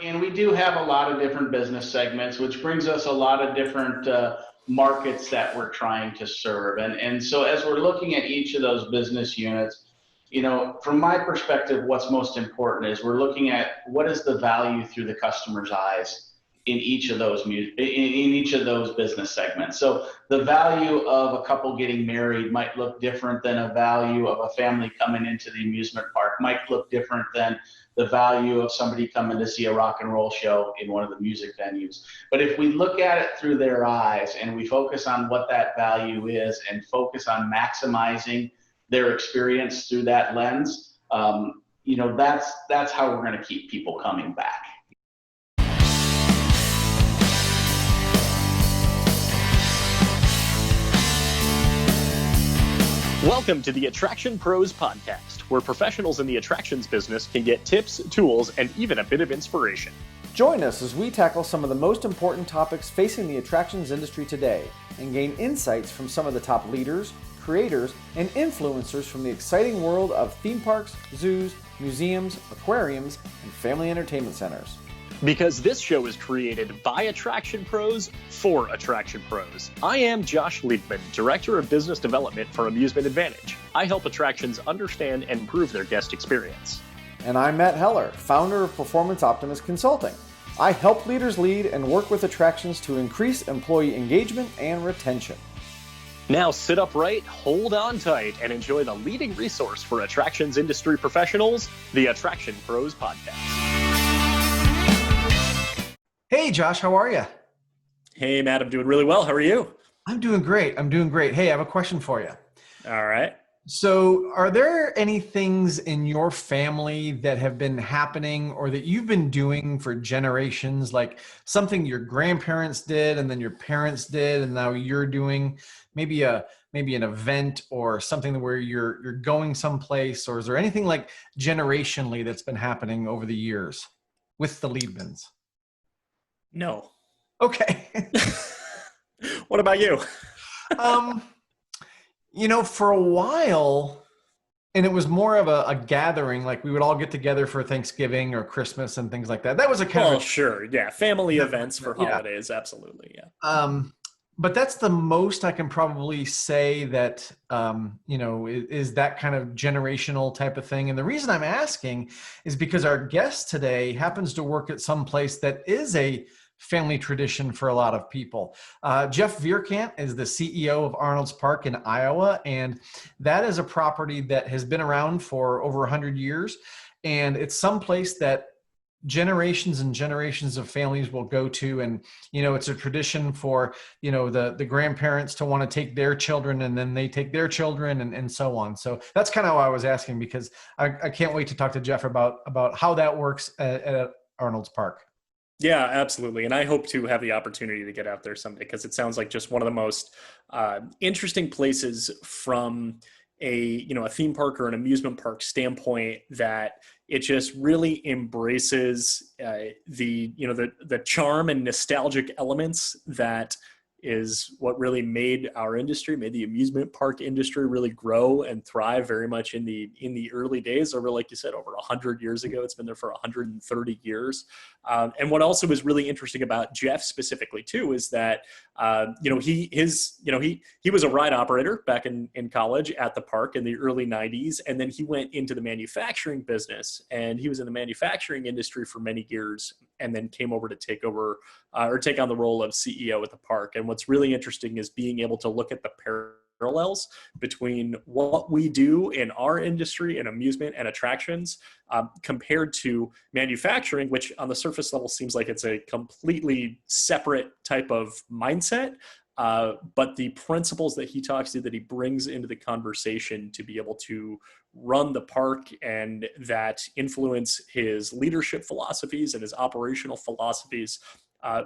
and we do have a lot of different business segments, which brings us a lot of different markets that we're trying to serve. And so as we're looking at each of those business units, from my perspective, what's most important is we're looking at what is the value through the customer's eyes in each of those business segments. So the value of a couple getting married might look different than a value of a family coming into the amusement park, might look different than the value of somebody coming to see a rock and roll show in one of the music venues. But if we look at it through their eyes and we focus on what that value is and focus on maximizing their experience through that lens, that's how we're going to keep people coming back. Welcome to the Attraction Pros Podcast, where professionals in the attractions business can get tips, tools, and even a bit of inspiration. Join us as we tackle some of the most important topics facing the attractions industry today and gain insights from some of the top leaders, creators, and influencers from the exciting world of theme parks, zoos, museums, aquariums, and family entertainment centers. Because this show is created by Attraction Pros for Attraction Pros. I am Josh Liebman, Director of Business Development for Amusement Advantage. I help attractions understand and improve their guest experience. And I'm Matt Heller, founder of Performance Optimist Consulting. I help leaders lead and work with attractions to increase employee engagement and retention. Now sit upright, hold on tight, and enjoy the leading resource for attractions industry professionals, the Attraction Pros Podcast. Hey, Josh, how are you? Hey, Matt, I'm doing really well. How are you? I'm doing great. Hey, I have a question for you. All right. So are there any things in your family that have been happening or that you've been doing for generations, like something your grandparents did and then your parents did and now you're doing, maybe an event or something where you're going someplace, or is there anything like generationally that's been happening over the years with the Liebmans? No. Okay. What about you? For a while, and it was more of a gathering, like we would all get together for Thanksgiving or Christmas and things like that. That was a kind of sure. Yeah. Family events for holidays. Absolutely. Yeah. But that's the most I can probably say that, is that kind of generational type of thing. And the reason I'm asking is because our guest today happens to work at some place that is a family tradition for a lot of people. Jeff Vierkant is the CEO of Arnolds Park in Iowa, and that is a property that has been around for over 100 years. And it's some place that generations and generations of families will go to. And, it's a tradition for, the grandparents to want to take their children and then they take their children and so on. So that's kind of why I was asking, because I can't wait to talk to Jeff about how that works at Arnolds Park. Yeah, absolutely. And I hope to have the opportunity to get out there someday, because it sounds like just one of the most interesting places from a theme park or an amusement park standpoint, that it just really embraces the charm and nostalgic elements that is what really made the amusement park industry really grow and thrive very much in the early days, over, like you said, over 100 years ago. It's been there for 130 years. And what also is really interesting about Jeff specifically too is that he was a ride operator back in college at the park in the early 90s, and then he went into the manufacturing business, and he was in the manufacturing industry for many years, and then came over to take on the role of CEO at the park. And what's really interesting is being able to look at the parallels between what we do in our industry in amusement and attractions compared to manufacturing, which on the surface level seems like it's a completely separate type of mindset. But the principles that he talks to, that he brings into the conversation to be able to run the park, and that influence his leadership philosophies and his operational philosophies,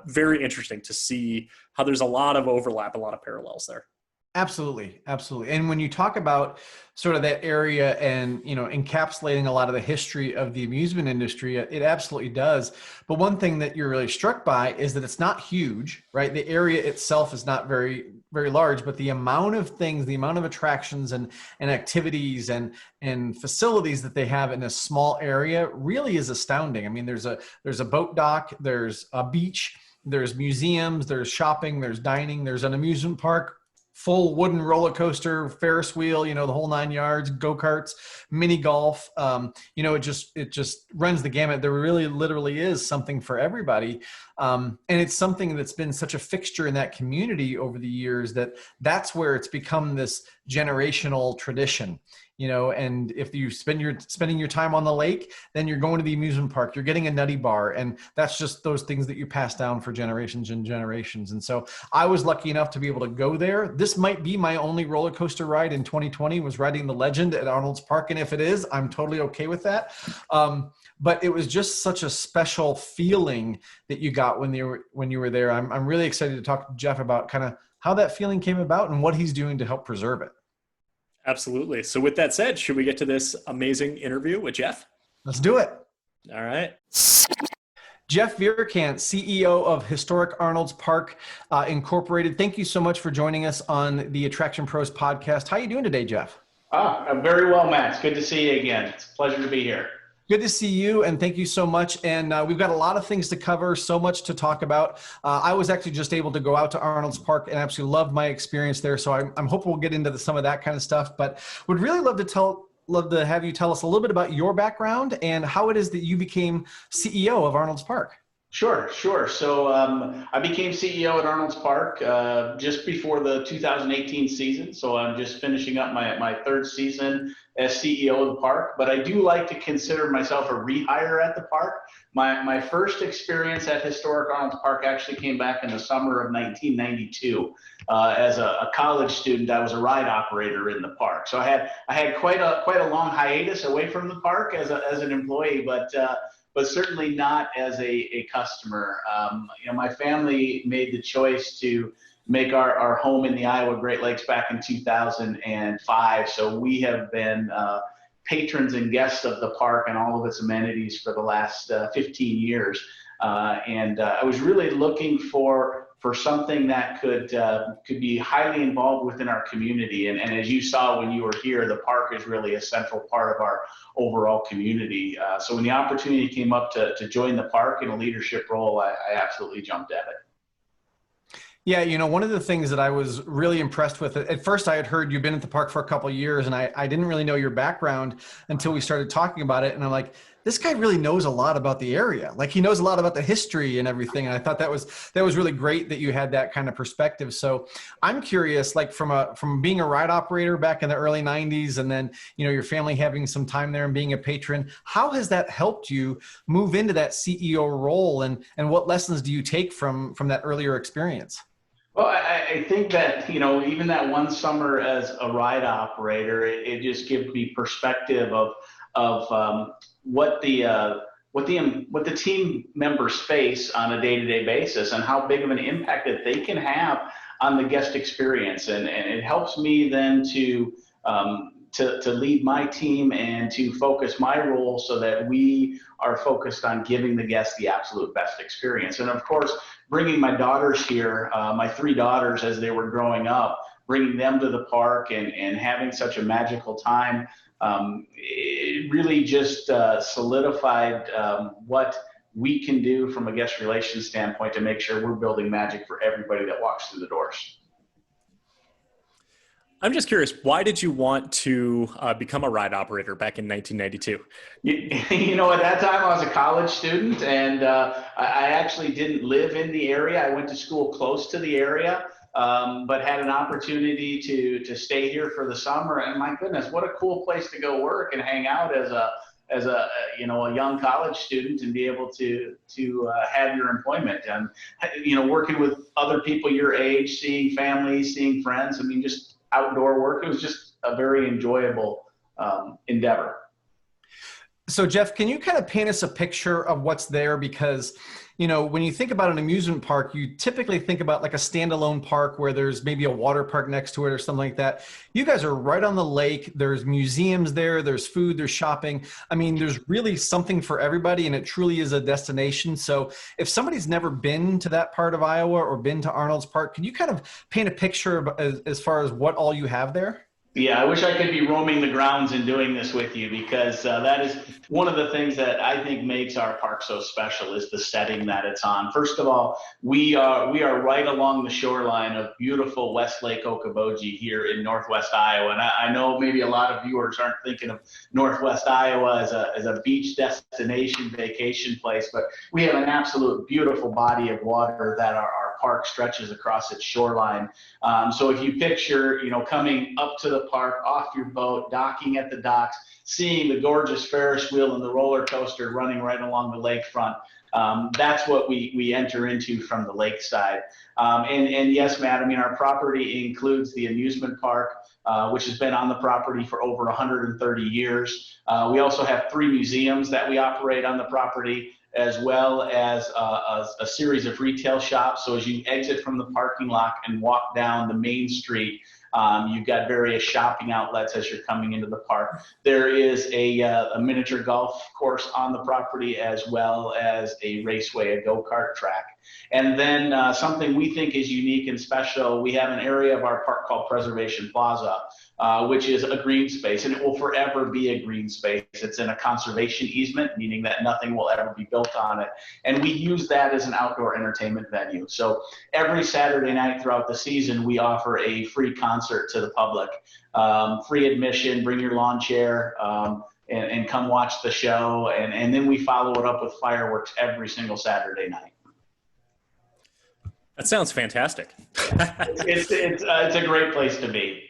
very interesting to see how there's a lot of overlap, a lot of parallels there. Absolutely, absolutely. And when you talk about sort of that area and, encapsulating a lot of the history of the amusement industry, it absolutely does. But one thing that you're really struck by is that it's not huge, right? The area itself is not very, very large, but the amount of things, the amount of attractions and activities and facilities that they have in a small area really is astounding. I mean, there's a boat dock, there's a beach, there's museums, there's shopping, there's dining, there's an amusement park, full wooden roller coaster, Ferris wheel, the whole 9 yards, go-karts, mini golf. It just runs the gamut. There really literally is something for everybody. And it's something that's been such a fixture in that community over the years that's where it's become this generational tradition. And if you spending your time on the lake, then you're going to the amusement park, you're getting a nutty bar. And that's just those things that you pass down for generations and generations. And so I was lucky enough to be able to go there. This might be my only roller coaster ride in 2020 was riding the Legend at Arnolds Park. And if it is, I'm totally okay with that. But it was just such a special feeling that you got when you were there. I'm really excited to talk to Jeff about kind of how that feeling came about and what he's doing to help preserve it. Absolutely. So with that said, should we get to this amazing interview with Jeff? Let's do it. All right. Jeff Vierkant, CEO of Historic Arnolds Park Incorporated. Thank you so much for joining us on the Attraction Pros podcast. How are you doing today, Jeff? I'm very well, Max. Good to see you again. It's a pleasure to be here. Good to see you, and thank you so much. And we've got a lot of things to cover, so much to talk about. I was actually just able to go out to Arnolds Park and absolutely loved my experience there. So I'm hoping we'll get into some of that kind of stuff. But would really love to have you tell us a little bit about your background and how it is that you became CEO of Arnolds Park. Sure. So I became CEO at Arnolds Park just before the 2018 season. So I'm just finishing up my third season as CEO of the park. But I do like to consider myself a rehire at the park. My first experience at Historic Arnolds Park actually came back in the summer of 1992. As a college student, I was a ride operator in the park. So I had quite a long hiatus away from the park as an employee, but certainly not as a customer. My family made the choice to make our home in the Iowa Great Lakes back in 2005. So we have been patrons and guests of the park and all of its amenities for the last 15 years. And I was really looking for something that could be highly involved within our community. And as you saw when you were here, the park is really a central part of our overall community. So when the opportunity came up to join the park in a leadership role, I absolutely jumped at it. Yeah, one of the things that I was really impressed with, at first I had heard you've been at the park for a couple of years, and I didn't really know your background until we started talking about it. And I'm like, this guy really knows a lot about the area. Like, he knows a lot about the history and everything. And I thought that was really great that you had that kind of perspective. So I'm curious, like from being a ride operator back in the early 90s, and then, your family having some time there and being a patron, how has that helped you move into that CEO role? And what lessons do you take from that earlier experience? Well, I think that, even that one summer as a ride operator, it just gives me perspective of what the team members face on a day-to-day basis and how big of an impact that they can have on the guest experience. And it helps me then to lead my team and to focus my role so that we are focused on giving the guests the absolute best experience. And of course, bringing my daughters here, my 3 daughters as they were growing up, bringing them to the park and having such a magical time, it really just solidified what we can do from a guest relations standpoint to make sure we're building magic for everybody that walks through the doors. I'm just curious, why did you want to become a ride operator back in 1992? At that time I was a college student, and I actually didn't live in the area. I went to school close to the area, but had an opportunity to stay here for the summer. And my goodness, what a cool place to go work and hang out as a young college student and be able to have your employment and working with other people your age, seeing family, seeing friends. I mean, just outdoor work. It was just a very enjoyable endeavor. So Jeff, can you kind of paint us a picture of what's there? Because, when you think about an amusement park, you typically think about like a standalone park where there's maybe a water park next to it or something like that. You guys are right on the lake. There's museums there. There's food. There's shopping. I mean, there's really something for everybody, and it truly is a destination. So if somebody's never been to that part of Iowa or been to Arnolds Park, can you kind of paint a picture as far as what all you have there? Yeah, I wish I could be roaming the grounds and doing this with you, because that is one of the things that I think makes our park so special is the setting that it's on. First of all, we are right along the shoreline of beautiful West Lake Okoboji here in Northwest Iowa. And I know maybe a lot of viewers aren't thinking of Northwest Iowa as a beach destination vacation place, but we have an absolute beautiful body of water that our park stretches across its shoreline. So if you picture, coming up to the park, off your boat, docking at the docks, seeing the gorgeous Ferris wheel and the roller coaster running right along the lakefront, that's what we enter into from the lakeside. And yes, Matt, I mean, our property includes the amusement park, which has been on the property for over 130 years. We also have 3 museums that we operate on the property, as well as a series of retail shops. So as you exit from the parking lot and walk down the main street, you've got various shopping outlets as you're coming into the park. There is a miniature golf course on the property, as well as a raceway, a go-kart track. And then something we think is unique and special, we have an area of our park called Preservation Plaza, which is a green space, and it will forever be a green space. It's in a conservation easement, meaning that nothing will ever be built on it. And we use that as an outdoor entertainment venue. So every Saturday night throughout the season, we offer a free concert to the public. Free admission, bring your lawn chair, and come watch the show. And then we follow it up with fireworks every single Saturday night. That sounds fantastic. It's a great place to be.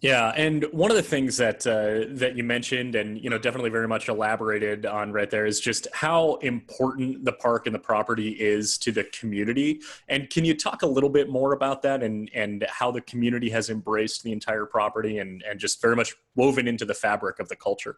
Yeah, and one of the things that you mentioned, and definitely very much elaborated on right there, is just how important the park and the property is to the community. And can you talk a little bit more about that, and how the community has embraced the entire property and just very much woven into the fabric of the culture?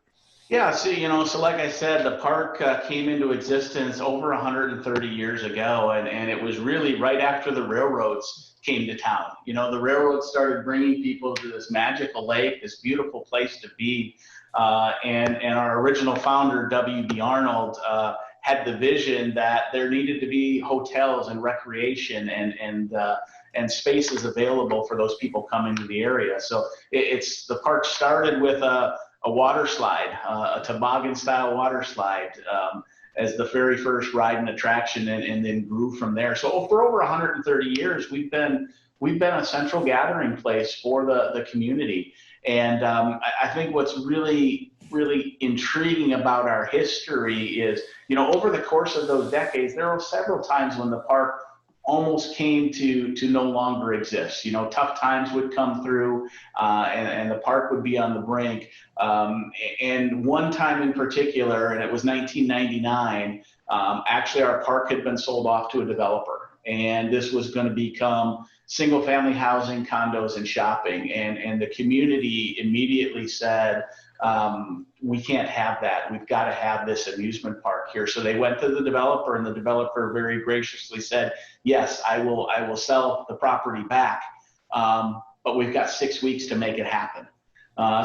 Yeah, so like I said, the park came into existence over 130 years ago, and it was really right after the railroads came to town. The railroads started bringing people to this magical lake, this beautiful place to be, and our original founder, W.B. Arnold, had the vision that there needed to be hotels and recreation and spaces available for those people coming to the area. So the park started with a water slide, a toboggan-style water slide, as the very first ride and attraction, and then grew from there. So for over 130 years, we've been a central gathering place for the community. And I think what's really, really intriguing about our history is, over the course of those decades, there were several times when the park almost came to no longer exist. Tough times would come through, and the park would be on the brink. And one time in particular, and it was 1999, actually our park had been sold off to a developer, and this was going to become single family housing, condos, and shopping. And the community immediately said, we can't have that. We've got to have this amusement park here. So they went to the developer, and the developer very graciously said, yes, I will sell the property back, but we've got 6 weeks to make it happen.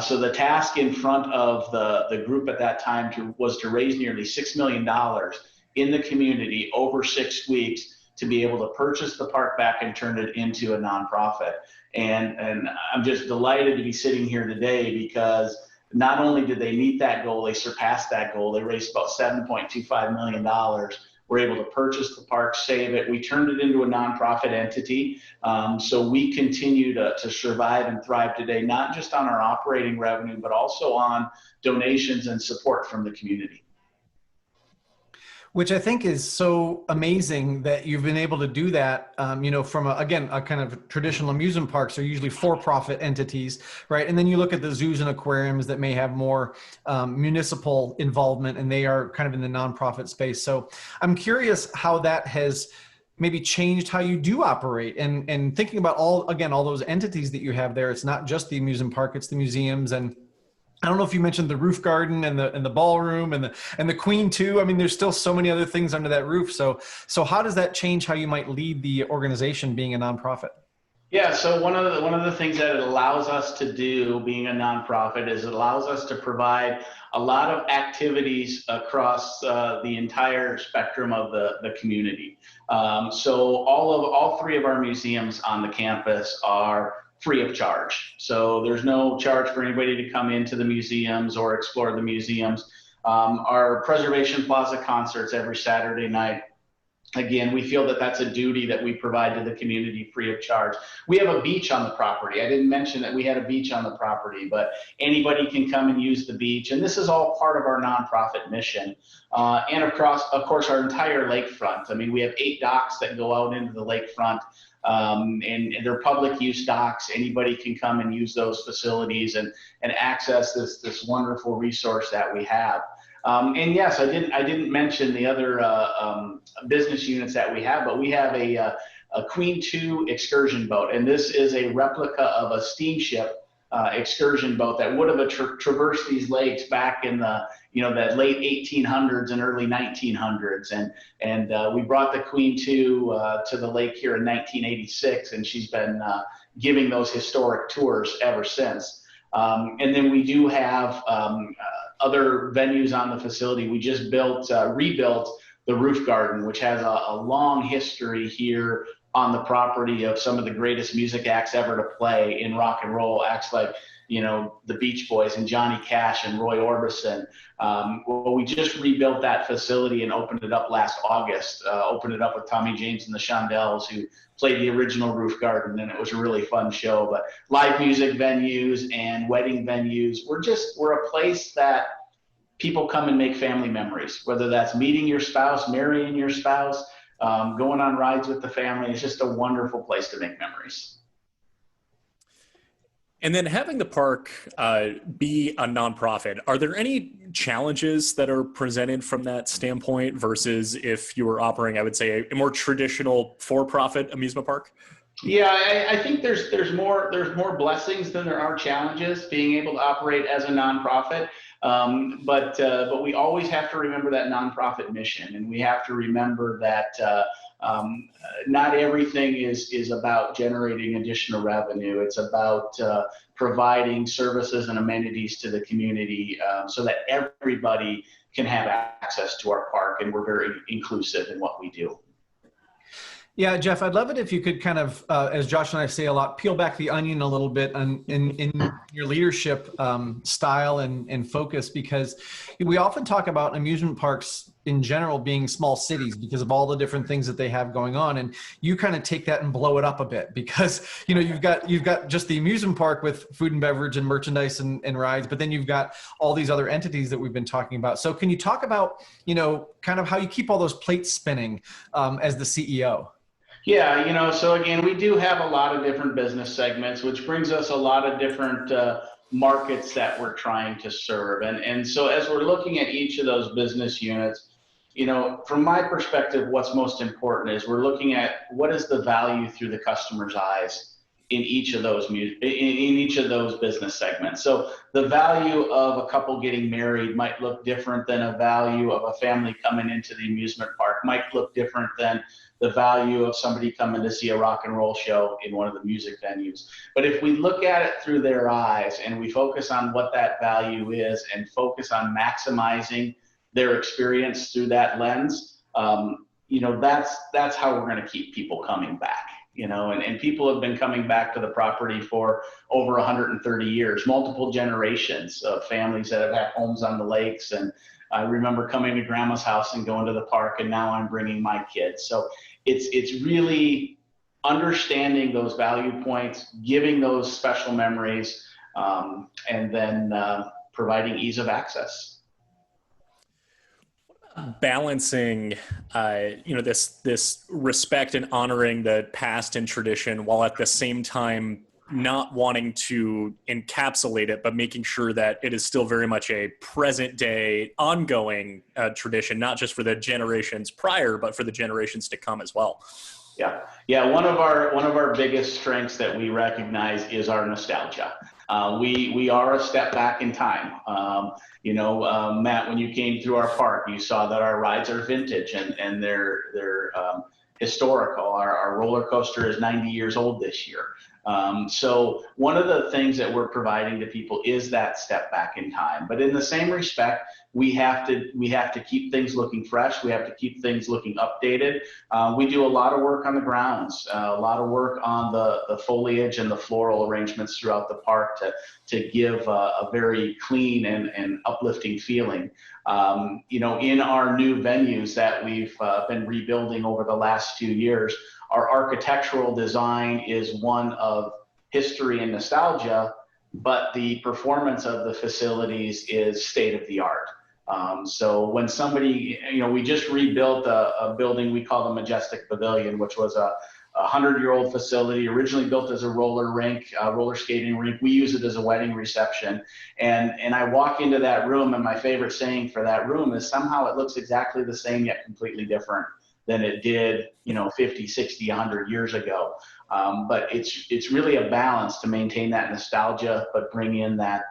So the task in front of the group at that time was to raise nearly $6 million in the community over 6 weeks to be able to purchase the park back and turn it into a nonprofit. And I'm just delighted to be sitting here today, because not only did they meet that goal, they surpassed that goal. They raised about $7.25 million. We're able to purchase the park, save it. We turned it into a nonprofit entity. So we continue to survive and thrive today, not just on our operating revenue, but also on donations and support from the community. Which I think is so amazing that you've been able to do that, from a kind of traditional amusement parks are usually for-profit entities, right? And then you look at the zoos and aquariums that may have more municipal involvement, and they are kind of in the nonprofit space. So I'm curious how that has maybe changed how you do operate, and thinking about all those entities that you have there. It's not just the amusement park, it's the museums and I don't know if you mentioned the roof garden and the ballroom and the Queen too. I mean, there's still so many other things under that roof. So how does that change how you might lead the organization being a nonprofit? Yeah, so one of the things that it allows us to do, being a nonprofit, is it allows us to provide a lot of activities across the entire spectrum of the community. So all three of our museums on the campus are free of charge. So there's no charge for anybody to come into the museums or explore the museums. Our Preservation Plaza concerts every Saturday night. Again, we feel that that's a duty that we provide to the community free of charge. We have a beach on the property. I didn't mention that we had a beach on the property, but anybody can come and use the beach. And this is all part of our nonprofit mission. And across, of course, our entire lakefront. I mean, we have 8 docks that go out into the lakefront, and they're public use docks. Anybody can come and use those facilities and access this wonderful resource that we have. And yes, I didn't mention the other business units that we have, but we have a Queen 2 excursion boat, and this is a replica of a steamship excursion boat that would have traversed these lakes back in the that late 1800s and early 1900s, and we brought the Queen 2 to the lake here in 1986, and she's been giving those historic tours ever since. And then we do have other venues on the facility. We just rebuilt the roof garden, which has a long history here on the property of some of the greatest music acts ever to play in rock and roll. Acts like, the Beach Boys and Johnny Cash and Roy Orbison. Well, we just rebuilt that facility and opened it up last August. Opened it up with Tommy James and the Shondells, who played the original roof garden, and it was a really fun show. But live music venues and wedding venues, we're a place that people come and make family memories, whether that's meeting your spouse, marrying your spouse, going on rides with the family. It's just a wonderful place to make memories. And then having the park be a nonprofit, are there any challenges that are presented from that standpoint versus if you were operating, I would say, a more traditional for-profit amusement park? Yeah, I think there's more blessings than there are challenges being able to operate as a nonprofit. But we always have to remember that nonprofit mission, and we have to remember that not everything is about generating additional revenue. It's about providing services and amenities to the community so that everybody can have access to our park, and we're very inclusive in what we do. Yeah, Jeff, I'd love it if you could kind of, as Josh and I say a lot, peel back the onion a little bit in your leadership style and focus, because we often talk about amusement parks in general being small cities because of all the different things that they have going on, and you kind of take that and blow it up a bit because you've got just the amusement park with food and beverage and merchandise and rides, but then you've got all these other entities that we've been talking about. So can you talk about kind of how you keep all those plates spinning as the CEO? Yeah, so again, we do have a lot of different business segments, which brings us a lot of different markets that we're trying to serve. And so as we're looking at each of those business units, from my perspective, what's most important is we're looking at what is the value through the customer's eyes in each of those business segments. So the value of a couple getting married might look different than a value of a family coming into the amusement park, might look different than the value of somebody coming to see a rock and roll show in one of the music venues. But if we look at it through their eyes and we focus on what that value is and focus on maximizing their experience through that lens, that's how we're going to keep people coming back. And people have been coming back to the property for over 130 years, multiple generations of families that have had homes on the lakes. And I remember coming to grandma's house and going to the park, and now I'm bringing my kids. So it's really understanding those value points, giving those special memories, and then providing ease of access. Balancing, this respect and honoring the past and tradition while at the same time not wanting to encapsulate it, but making sure that it is still very much a present day ongoing tradition, not just for the generations prior, but for the generations to come as well. Yeah. One of our biggest strengths that we recognize is our nostalgia. We are a step back in time. Matt, when you came through our park, you saw that our rides are vintage and they're historical. Our roller coaster is 90 years old this year. So one of the things that we're providing to people is that step back in time. But in the same respect, we have to keep things looking fresh. We have to keep things looking updated. We do a lot of work on the grounds, a lot of work on the foliage and the floral arrangements throughout the park to give a very clean and uplifting feeling. In our new venues that we've been rebuilding over the last 2 years, our architectural design is one of history and nostalgia, but the performance of the facilities is state of the art. So when somebody, we just rebuilt a building we call the Majestic Pavilion, which was a 100-year-old facility, originally built as a roller rink, roller skating rink. We use it as a wedding reception. And I walk into that room, and my favorite saying for that room is somehow it looks exactly the same yet completely different than it did, 50, 60, 100 years ago. But it's really a balance to maintain that nostalgia, but bring in that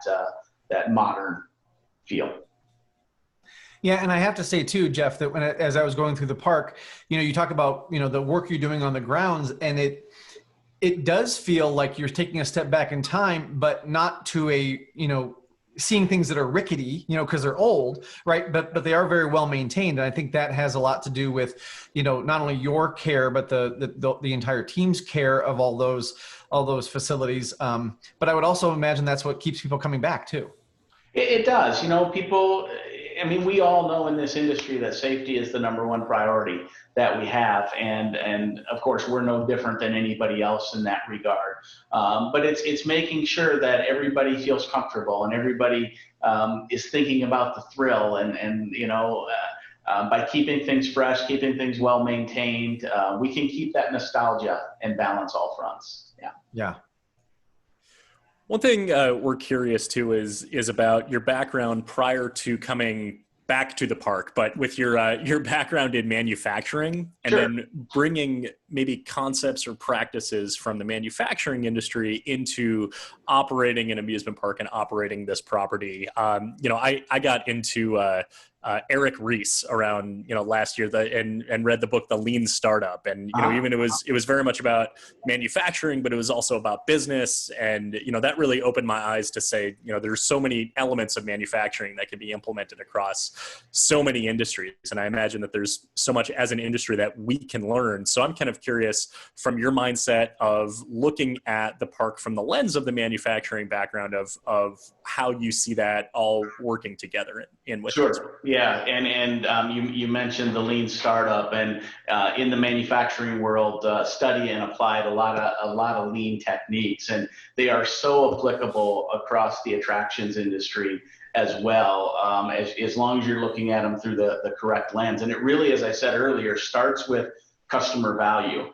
modern feel. Yeah, and I have to say too, Jeff, that as I was going through the park, you talk about the work you're doing on the grounds, and it does feel like you're taking a step back in time, but not to a seeing things that are rickety, because they're old, right? But they are very well maintained, and I think that has a lot to do with not only your care, but the entire team's care of all those facilities. But I would also imagine that's what keeps people coming back too. It does. People. We all know in this industry that safety is the number one priority that we have. And of course, we're no different than anybody else in that regard. But it's making sure that everybody feels comfortable and everybody is thinking about the thrill by keeping things fresh, keeping things well maintained, we can keep that nostalgia and balance all fronts. Yeah. Yeah. One thing we're curious too is about your background prior to coming back to the park, but with your background in manufacturing and Sure. then bringing maybe concepts or practices from the manufacturing industry into operating an amusement park and operating this property. I got into Eric Ries around last year and read the book The Lean Startup, and even it was very much about manufacturing, but it was also about business, and that really opened my eyes to say there's so many elements of manufacturing that can be implemented across so many industries, and I imagine that there's so much as an industry that we can learn. So I'm kind of curious from your mindset of looking at the park from the lens of the manufacturing background of how you see that all working together in with Sure. this. Yeah, and you mentioned the lean startup, and in the manufacturing world, study and applied a lot of lean techniques, and they are so applicable across the attractions industry as well, as long as you're looking at them through the correct lens. And it really, as I said earlier, starts with customer value.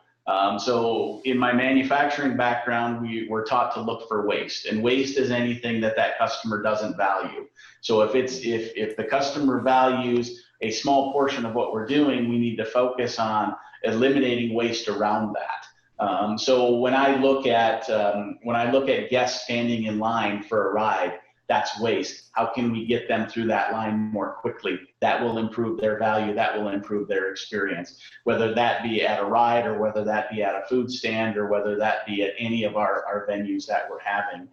So in my manufacturing background, we were taught to look for waste, and waste is anything that customer doesn't value. So if the customer values a small portion of what we're doing, we need to focus on eliminating waste around that. So when I look at guests standing in line for a ride, that's waste. How can we get them through that line more quickly? That will improve their value. That will improve their experience, whether that be at a ride or whether that be at a food stand or whether that be at any of our venues that we're having.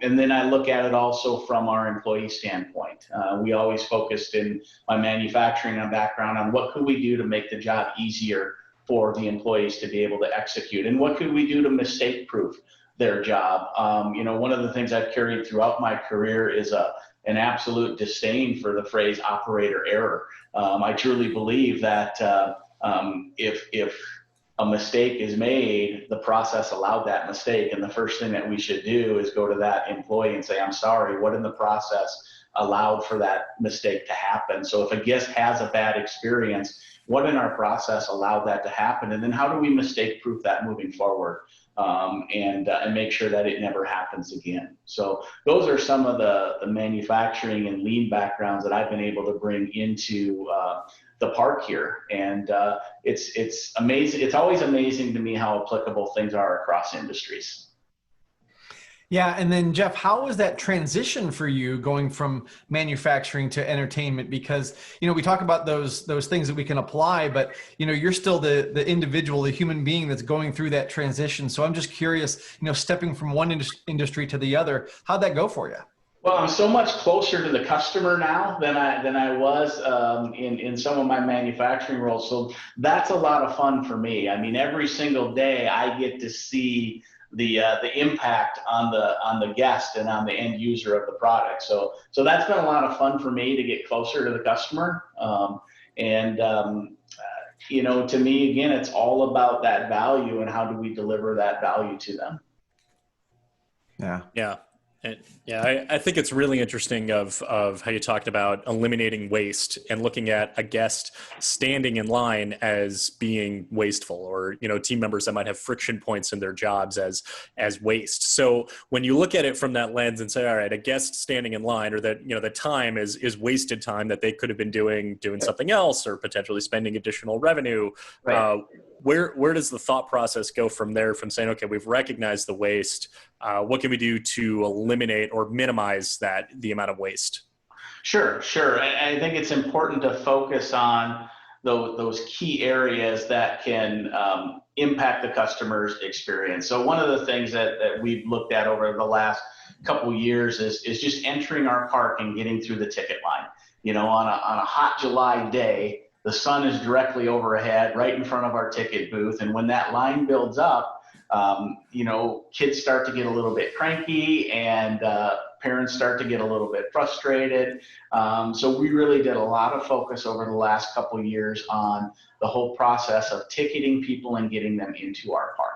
And then I look at it also from our employee standpoint. We always focused in my manufacturing background on what could we do to make the job easier for the employees to be able to execute, and what could we do to mistake-proof their job. One of the things I've carried throughout my career is an absolute disdain for the phrase operator error. I truly believe that if a mistake is made, the process allowed that mistake, and the first thing that we should do is go to that employee and say, I'm sorry, what in the process allowed for that mistake to happen? So if a guest has a bad experience, what in our process allowed that to happen? And then how do we mistake-proof that moving forward? And make sure that it never happens again. So those are some of the manufacturing and lean backgrounds that I've been able to bring into the park here. And it's amazing. It's always amazing to me how applicable things are across industries. Yeah. And then Jeff, how was that transition for you going from manufacturing to entertainment? Because, we talk about those things that we can apply, but, you're still the individual, the human being that's going through that transition. So I'm just curious, stepping from one industry to the other, how'd that go for you? Well, I'm so much closer to the customer now than I was in some of my manufacturing roles. So that's a lot of fun for me. I mean, every single day I get to see the impact on the guest and on the end user of the product. So that's been a lot of fun for me to get closer to the customer. To me, again, it's all about that value and how do we deliver that value to them. Yeah. Yeah. I think it's really interesting of how you talked about eliminating waste and looking at a guest standing in line as being wasteful, or team members that might have friction points in their jobs as waste. So when you look at it from that lens and say, all right, a guest standing in line, or that the time is wasted time that they could have been doing something else, or potentially spending additional revenue. Right. Where does the thought process go from there, from saying, okay, we've recognized the waste, what can we do to eliminate or minimize the amount of waste? Sure. I think it's important to focus on those key areas that can impact the customer's experience. So one of the things that we've looked at over the last couple of years is just entering our park and getting through the ticket line. On a hot July day, the sun is directly overhead, right in front of our ticket booth. And when that line builds up, kids start to get a little bit cranky, and parents start to get a little bit frustrated. So we really did a lot of focus over the last couple of years on the whole process of ticketing people and getting them into our park.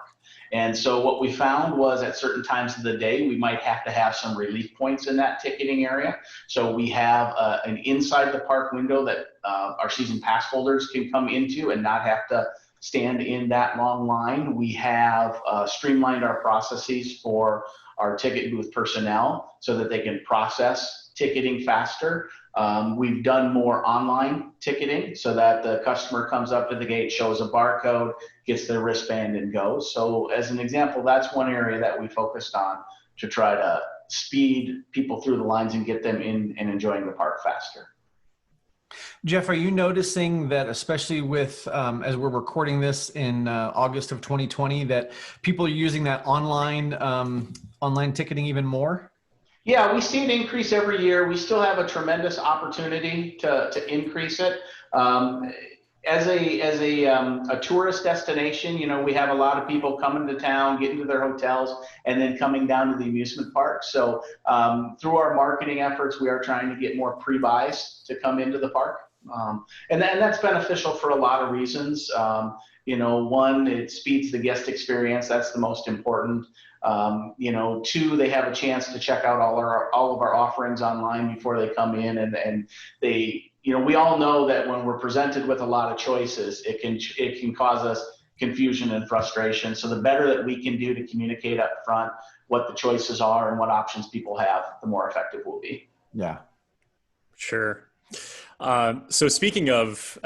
And so what we found was at certain times of the day, we might have to have some relief points in that ticketing area. So we have an inside the park window that our season pass holders can come into and not have to stand in that long line. We have streamlined our processes for our ticket booth personnel so that they can process ticketing faster. We've done more online ticketing so that the customer comes up to the gate, shows a barcode, gets their wristband, and goes. So as an example, that's one area that we focused on to try to speed people through the lines and get them in and enjoying the park faster. Jeff, are you noticing that, especially with, as we're recording this in August of 2020, that people are using that online ticketing even more? Yeah, we see it increase every year. We still have a tremendous opportunity to increase it. As a tourist destination, we have a lot of people coming to town, getting to their hotels, and then coming down to the amusement park. So through our marketing efforts, we are trying to get more pre-buys to come into the park. And that's beneficial for a lot of reasons. One, it speeds the guest experience. That's the most important. Two, they have a chance to check out all of our offerings online before they come in, and they, we all know that when we're presented with a lot of choices, it can cause us confusion and frustration. So the better that we can do to communicate up front what the choices are and what options people have, the more effective we'll be. Yeah. Sure. So speaking of,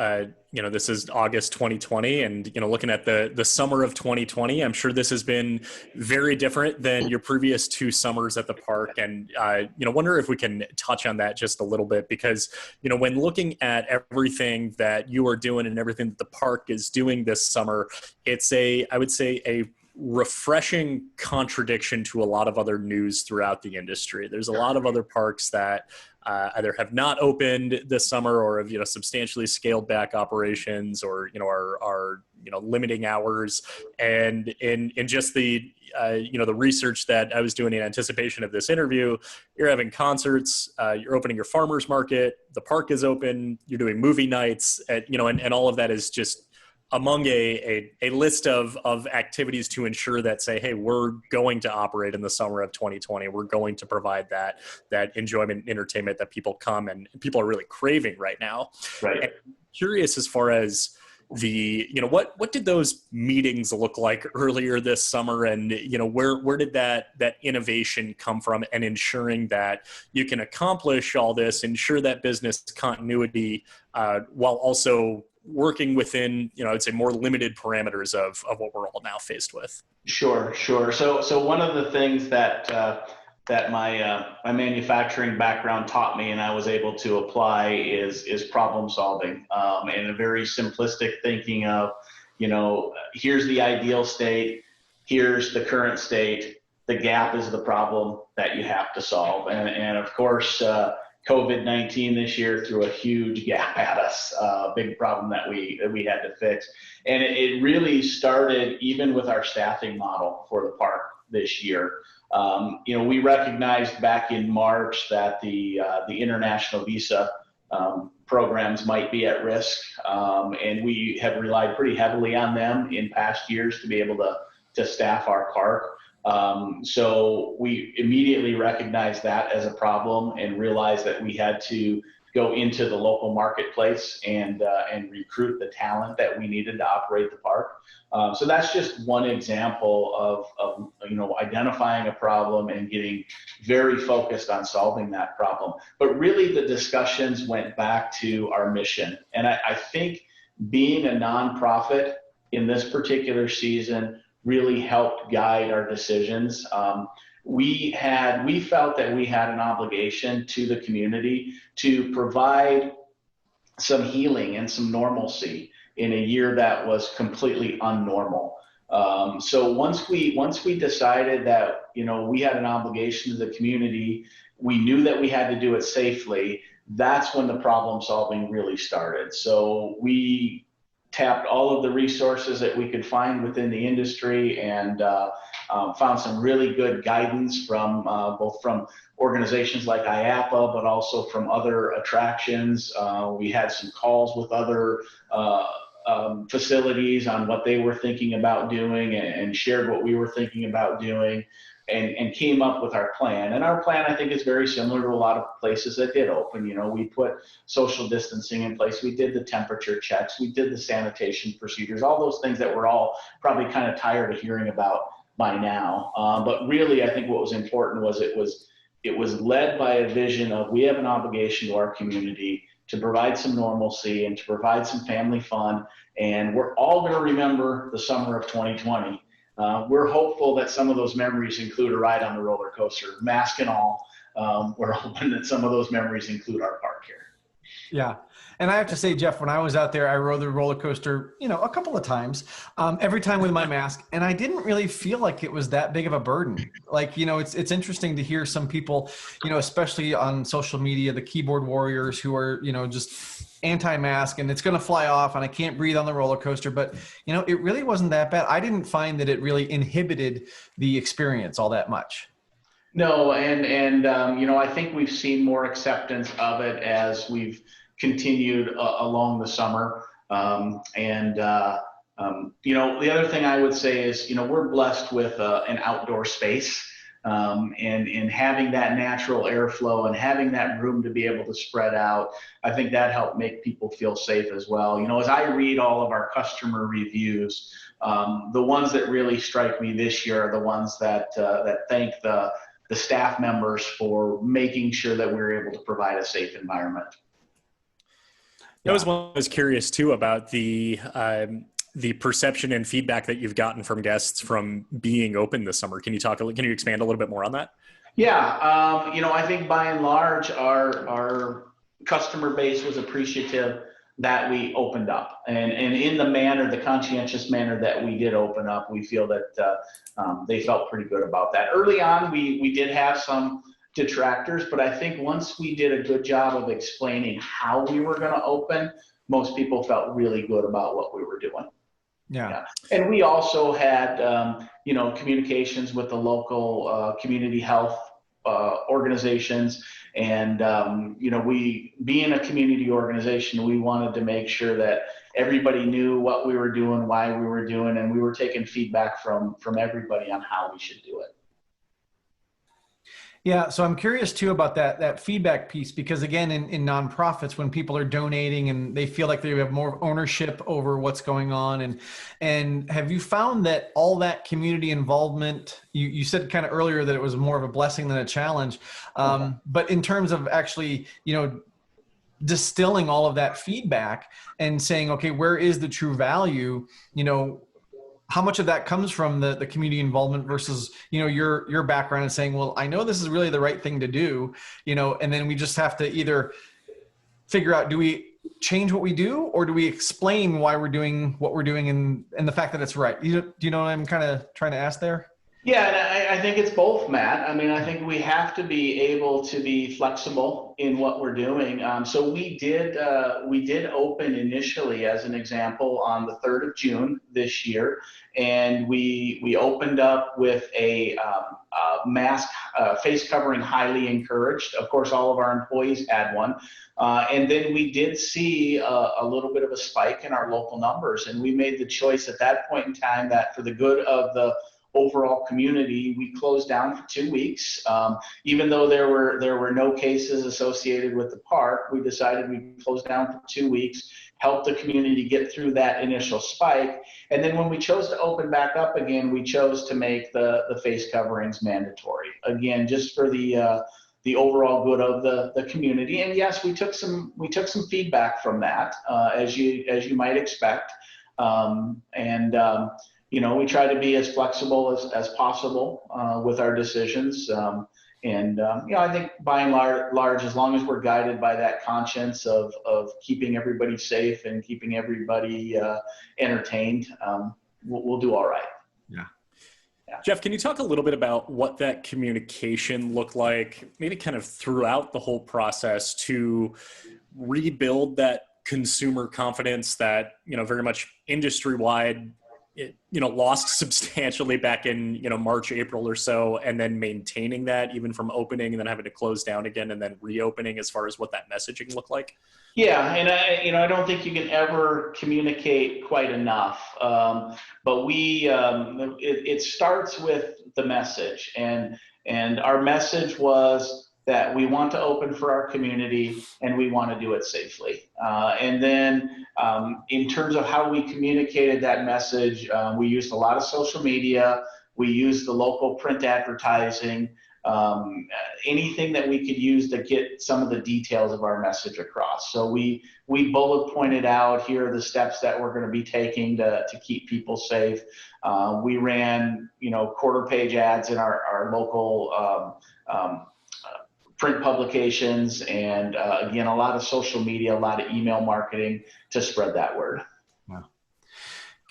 this is August 2020, and, looking at the summer of 2020, I'm sure this has been very different than your previous two summers at the park. And, wonder if we can touch on that just a little bit, because, when looking at everything that you are doing and everything that the park is doing this summer, it's I would say a refreshing contradiction to a lot of other news throughout the industry. There's a lot of other parks that either have not opened this summer or have substantially scaled back operations, or are limiting hours. And in just the the research that I was doing in anticipation of this interview, you're having concerts, you're opening your farmers market, the park is open, you're doing movie nights, and all of that is just among a list of activities to ensure that say, hey, we're going to operate in the summer of 2020. We're going to provide that enjoyment and entertainment that people come and people are really craving right now. Right. And curious as far as what did those meetings look like earlier this summer, and where did that innovation come from, and ensuring that you can accomplish all this, ensure that business continuity while also working within, I would say more limited parameters of what we're all now faced with. Sure. So one of the things that my manufacturing background taught me, and I was able to apply, is problem solving, and a very simplistic thinking of, here's the ideal state, here's the current state, the gap is the problem that you have to solve, and of course, COVID-19 this year threw a huge gap at us, big problem that we had to fix. And it really started even with our staffing model for the park this year. We recognized back in March that the international visa programs might be at risk, and we have relied pretty heavily on them in past years to be able to staff our park. So we immediately recognized that as a problem and realized that we had to go into the local marketplace and recruit the talent that we needed to operate the park. So that's just one example of identifying a problem and getting very focused on solving that problem. But really the discussions went back to our mission. And I think being a nonprofit in this particular season really helped guide our decisions. We felt that we had an obligation to the community to provide some healing and some normalcy in a year that was completely unnormal. So once we decided that we had an obligation to the community, we knew that we had to do it safely. That's when the problem solving really started. So we tapped all of the resources that we could find within the industry and found some really good guidance from both from organizations like IAPA, but also from other attractions. We had some calls with other facilities on what they were thinking about doing and shared what we were thinking about doing. And came up with our plan. And our plan, I think, is very similar to a lot of places that did open. We put social distancing in place. We did the temperature checks. We did the sanitation procedures, all those things that we're all probably kind of tired of hearing about by now. But really, I think what was important was it was led by a vision of we have an obligation to our community to provide some normalcy and to provide some family fun. And we're all going to remember the summer of 2020. We're hopeful that some of those memories include a ride on the roller coaster, mask and all. We're hoping that some of those memories include our park here. Yeah. And I have to say, Jeff, when I was out there, I rode the roller coaster, a couple of times, every time with my mask. And I didn't really feel like it was that big of a burden. Like, it's interesting to hear some people, especially on social media, the keyboard warriors who are, just anti-mask and it's going to fly off and I can't breathe on the roller coaster. But, it really wasn't that bad. I didn't find that it really inhibited the experience all that much. No, and I think we've seen more acceptance of it as we've continued along the summer. The other thing I would say is, we're blessed with an outdoor space, and having that natural airflow and having that room to be able to spread out. I think that helped make people feel safe as well. As I read all of our customer reviews, the ones that really strike me this year are the ones that thank the staff members for making sure that we're able to provide a safe environment. That was one I was curious too about the perception and feedback that you've gotten from guests from being open this summer. Can you expand a little bit more on that? Yeah, I think by and large our customer base was appreciative that we opened up, and in the conscientious manner that we did open up, we feel that they felt pretty good about that. Early on, we did have some detractors, but I think once we did a good job of explaining how we were going to open, most people felt really good about what we were doing. Yeah. And we also had, communications with the local community health organizations. And, we, being a community organization, we wanted to make sure that everybody knew what we were doing, why we were doing, and we were taking feedback from everybody on how we should do it. Yeah, so I'm curious too about that feedback piece, because again, in nonprofits, when people are donating and they feel like they have more ownership over what's going on, and have you found that all that community involvement, you said kind of earlier that it was more of a blessing than a challenge, but in terms of actually, distilling all of that feedback and saying, okay, where is the true value? How much of that comes from the community involvement versus, your background and saying, well, I know this is really the right thing to do, and then we just have to either figure out, do we change what we do, or do we explain why we're doing what we're doing and the fact that it's right? Do you know what I'm kind of trying to ask there? Yeah, and I think it's both, Matt. I mean, I think we have to be able to be flexible in what we're doing. So we did open initially, as an example, on the 3rd of June this year, and we opened up with a mask, face covering highly encouraged. Of course, all of our employees had one. And then we did see a little bit of a spike in our local numbers, and we made the choice at that point in time that for the good of the overall community, we closed down for 2 weeks. Even though there were no cases associated with the park, we decided we'd close down for 2 weeks, help the community get through that initial spike. And then when we chose to open back up again, we chose to make the face coverings mandatory. Again, just for the overall good of the community. And yes, we took some feedback from that, as you might expect. We try to be as flexible as possible with our decisions. I think by and large, as long as we're guided by that conscience of keeping everybody safe and keeping everybody entertained, we'll do all right. Yeah. Jeff, can you talk a little bit about what that communication looked like, maybe kind of throughout the whole process to rebuild that consumer confidence that, very much industry-wide, it lost substantially back in March, April or so, and then maintaining that even from opening and then having to close down again and then reopening, as far as what that messaging looked like? Yeah, and I don't think you can ever communicate quite enough. But it starts with the message, and our message was that we want to open for our community and we want to do it safely. And then in terms of how we communicated that message, we used a lot of social media. We used the local print advertising, anything that we could use to get some of the details of our message across. So we bullet pointed out, here are the steps that we're going to be taking to keep people safe. We ran, quarter page ads in our local print publications, and again, a lot of social media, a lot of email marketing to spread that word. Wow.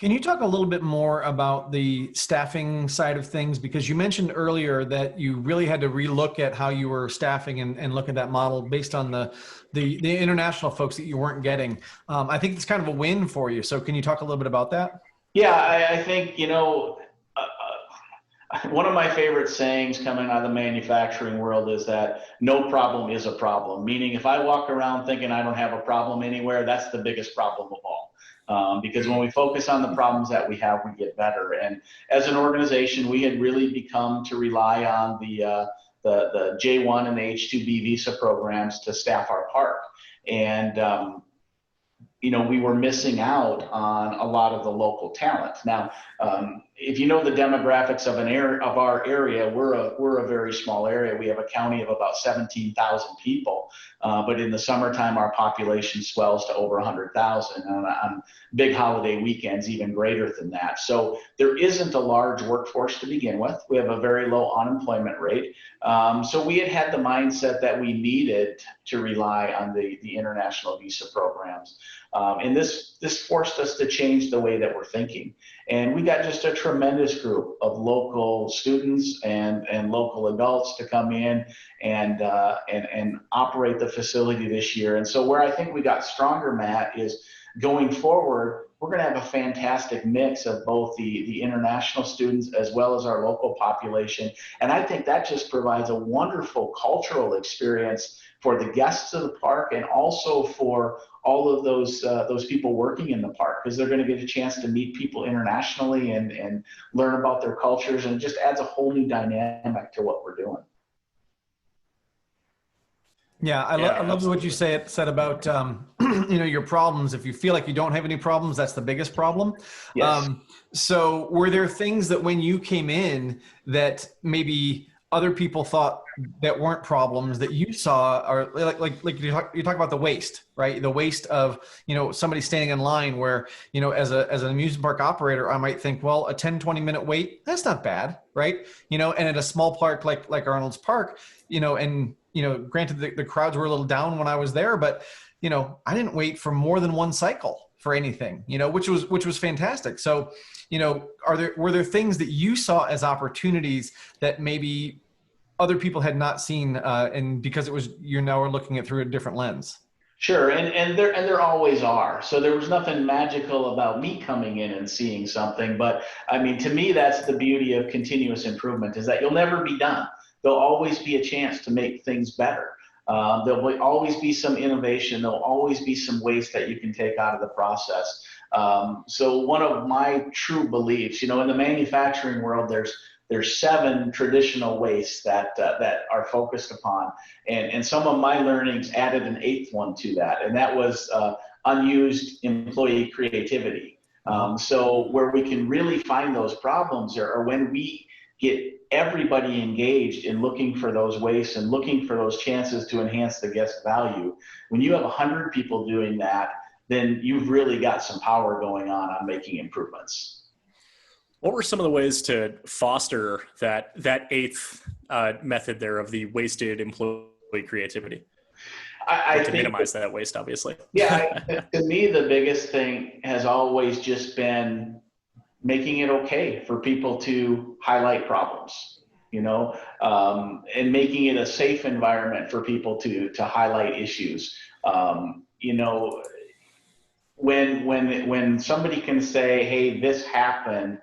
Can you talk a little bit more about the staffing side of things? Because you mentioned earlier that you really had to relook at how you were staffing and look at that model based on the international folks that you weren't getting. I think it's kind of a win for you. So can you talk a little bit about that? Yeah, I think, one of my favorite sayings coming out of the manufacturing world is that no problem is a problem. Meaning, if I walk around thinking I don't have a problem anywhere, that's the biggest problem of all. Because when we focus on the problems that we have, we get better. And as an organization, we had really become to rely on the J1 and the H2B visa programs to staff our park. And we were missing out on a lot of the local talent. Now, if you know the demographics of our area, we're a very small area. We have a county of about 17,000 people, but in the summertime, our population swells to over 100,000. On big holiday weekends, even greater than that. So there isn't a large workforce to begin with. We have a very low unemployment rate. So we had the mindset that we needed to rely on the international visa programs. And this forced us to change the way that we're thinking. And we got just a tremendous group of local students and local adults to come in and operate the facility this year. And so where I think we got stronger, Matt, is going forward, we're going to have a fantastic mix of both the international students as well as our local population. And I think that just provides a wonderful cultural experience for the guests of the park, and also for all of those people working in the park, because they're going to get a chance to meet people internationally and learn about their cultures, and it just adds a whole new dynamic to what we're doing. Yeah, I love what you said about your problems. If you feel like you don't have any problems, that's the biggest problem. Yes. So were there things that when you came in that maybe other people thought that weren't problems that you saw, or like you talk about the waste, right? The waste of, somebody standing in line where, as an amusement park operator, I might think, well, a 10-20 minute wait, that's not bad, right? And at a small park like Arnolds Park, granted the crowds were a little down when I was there, but I didn't wait for more than one cycle for anything, which was fantastic. So, were there things that you saw as opportunities that maybe other people had not seen, and because you're now looking at through a different lens? Sure, and there always are. So there was nothing magical about me coming in and seeing something, but I mean, to me, that's the beauty of continuous improvement, is that you'll never be done. There'll always be a chance to make things better. There'll always be some innovation. There'll always be some waste that you can take out of the process. So one of my true beliefs, in the manufacturing world, there's 7 traditional wastes that are focused upon, and some of my learnings added an 8th one to that, and that was unused employee creativity. So where we can really find those problems are when we get everybody engaged in looking for those wastes and looking for those chances to enhance the guest value. When you have 100 people doing that, then you've really got some power going on making improvements. What were some of the ways to foster that 8th method there of the wasted employee creativity? I to think minimize that waste, obviously. Yeah, to me, the biggest thing has always just been making it okay for people to highlight problems, and making it a safe environment for people to highlight issues. When somebody can say, hey, this happened,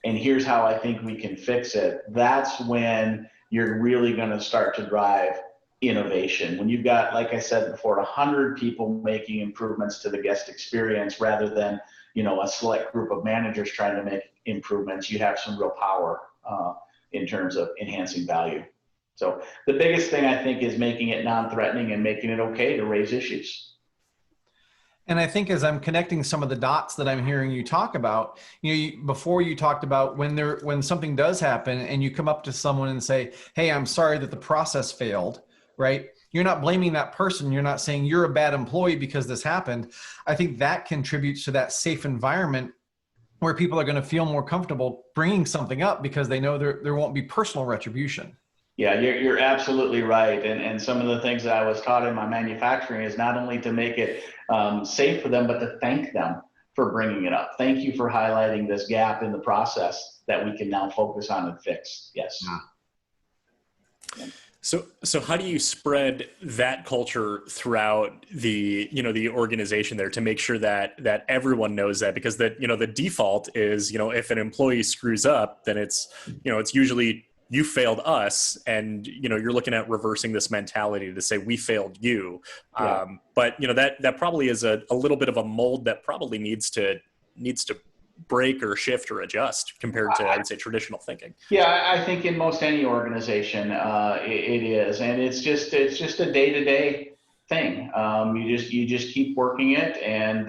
and here's how I think we can fix it, that's when you're really going to start to drive innovation. When you've got, like I said before, 100 people making improvements to the guest experience rather than, a select group of managers trying to make improvements, you have some real power in terms of enhancing value. So the biggest thing, I think, is making it non-threatening and making it okay to raise issues. And I think as I'm connecting some of the dots that I'm hearing you talk about, before you talked about when something does happen and you come up to someone and say, hey, I'm sorry that the process failed, right? You're not blaming that person. You're not saying you're a bad employee because this happened. I think that contributes to that safe environment where people are going to feel more comfortable bringing something up because they know there won't be personal retribution. Yeah, you're absolutely right. And some of the things that I was taught in my manufacturing is not only to make it safe for them, but to thank them for bringing it up. Thank you for highlighting this gap in the process that we can now focus on and fix. Yes. Yeah. So how do you spread that culture throughout the organization there to make sure that everyone knows that? Because the default is, if an employee screws up, then it's usually you failed us, and you're looking at reversing this mentality to say we failed you. Yeah. But that probably is a little bit of a mold that probably needs to break or shift or adjust compared to, I would say, traditional thinking. Yeah, I think in most any organization it is, and it's just a day-to-day thing. You just keep working it and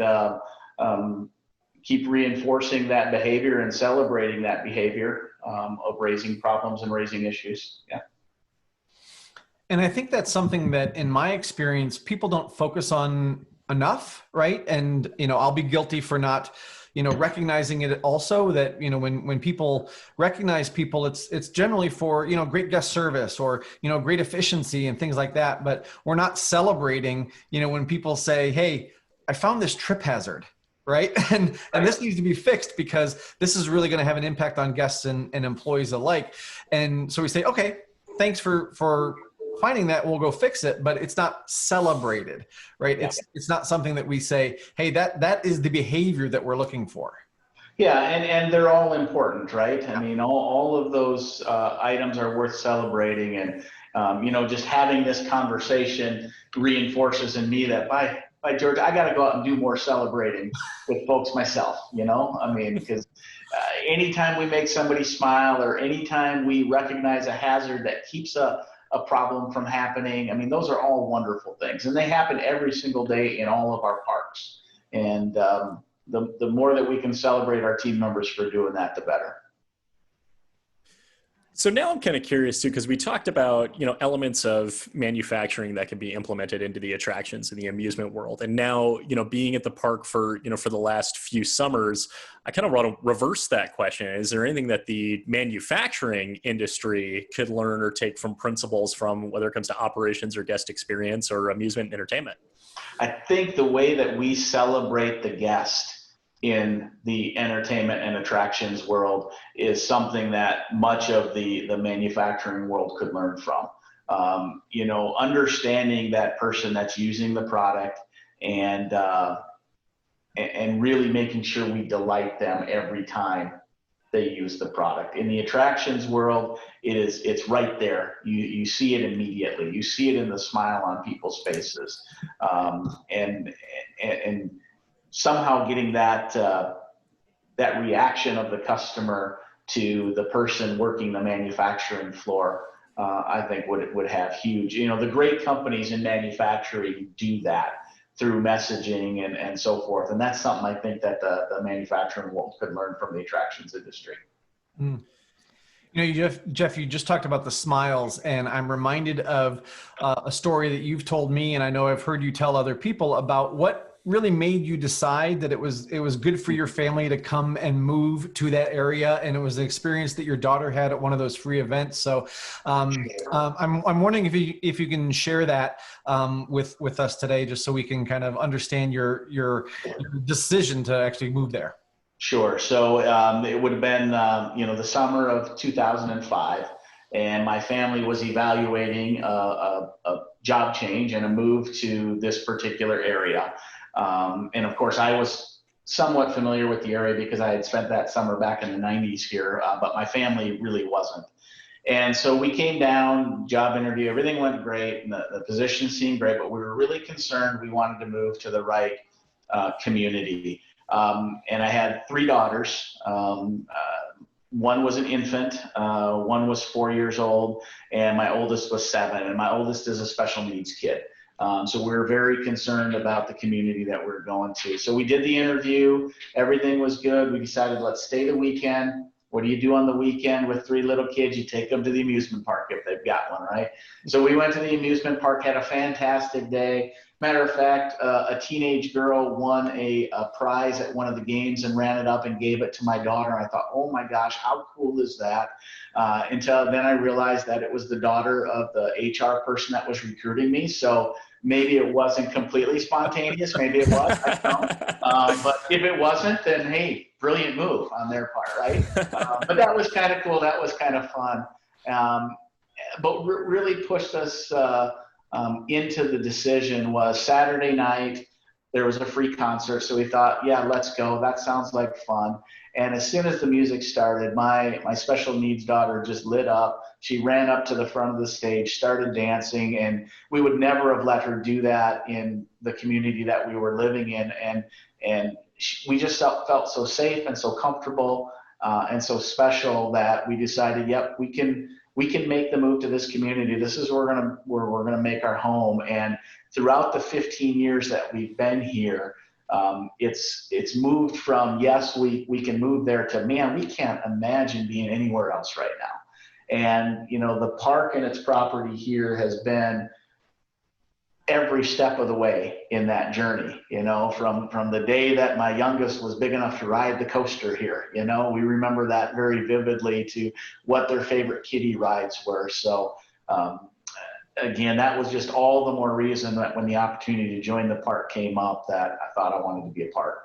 keep reinforcing that behavior and celebrating that behavior of raising problems and raising issues. Yeah. And I think that's something that, in my experience, people don't focus on enough, right? And I'll be guilty for not recognizing it also, that, when people recognize people, it's generally for, great guest service or, great efficiency and things like that. But we're not celebrating, when people say, hey, I found this trip hazard, right? And this needs to be fixed because this is really going to have an impact on guests and employees alike. And so we say, okay, thanks for finding that, we'll go fix it, but it's not celebrated, right? Yeah. It's not something that we say, hey, that is the behavior that we're looking for. Yeah, and they're all important, right? Yeah. I mean, all of those items are worth celebrating, and just having this conversation reinforces in me that by George, I got to go out and do more celebrating with folks myself. I mean, because anytime we make somebody smile, or anytime we recognize a hazard that keeps a problem from happening, I mean, those are all wonderful things, and they happen every single day in all of our parks. And the more that we can celebrate our team members for doing that, the better. So now I'm kind of curious too, because we talked about, elements of manufacturing that can be implemented into the attractions in the amusement world. And now, being at the park for the last few summers, I kind of want to reverse that question. Is there anything that the manufacturing industry could learn or take from principles from, whether it comes to operations or guest experience or amusement and entertainment? I think the way that we celebrate the guest in the entertainment and attractions world is something that much of the manufacturing world could learn from. Understanding that person that's using the product and really making sure we delight them every time they use the product. In the attractions world, it's right there. You see it immediately. You see it in the smile on people's faces, and somehow getting that reaction of the customer to the person working the manufacturing floor, I think would have huge. The great companies in manufacturing do that through messaging and so forth, and that's something I think that the manufacturing world could learn from the attractions industry. Mm. Jeff, you just talked about the smiles, and I'm reminded of a story that you've told me, and I know I've heard you tell other people about what really made you decide that it was good for your family to come and move to that area, and it was an experience that your daughter had at one of those free events. So I'm wondering if you can share that with us today, just so we can kind of understand your decision to actually move there. Sure. So it would have been the summer of 2005, and my family was evaluating a job change and a move to this particular area. And of course, I was somewhat familiar with the area because I had spent that summer back in the 90s here, but my family really wasn't. And so we came down, job interview, everything went great, and the position seemed great, but we were really concerned. We wanted to move to the right community. And I had three daughters. One was an infant, one was 4 years old, and my oldest was 7. And my oldest is a special needs kid. So we were very concerned about the community that we were going to. So we did the interview. Everything was good. We decided, let's stay the weekend. What do you do on the weekend with 3 little kids? You take them to the amusement park if they've got one, right? So we went to the amusement park, had a fantastic day. Matter of fact, a teenage girl won a prize at one of the games and ran it up and gave it to my daughter. I thought, oh my gosh, how cool is that? Until then I realized that it was the daughter of the HR person that was recruiting me. So maybe it wasn't completely spontaneous. Maybe it was, I don't know. But if it wasn't, then hey, brilliant move on their part, right? But that was kind of cool. That was kind of fun. But what really pushed us into the decision was Saturday night. There was a free concert, so we thought, yeah, let's go. That sounds like fun. And as soon as the music started, my special needs daughter just lit up. She ran up to the front of the stage, started dancing, and we would never have let her do that in the community that we were living in. And we just felt so safe and so comfortable and so special that we decided, yep, we can make the move to this community. This is where we're gonna make our home. And throughout the 15 years that we've been here, it's moved from, yes, we can move there, to, man, we can't imagine being anywhere else right now. And the park and its property here has been every step of the way in that journey, from the day that my youngest was big enough to ride the coaster here. We remember that very vividly, to what their favorite kiddie rides were. So again, that was just all the more reason that when the opportunity to join the park came up, that I thought I wanted to be a part.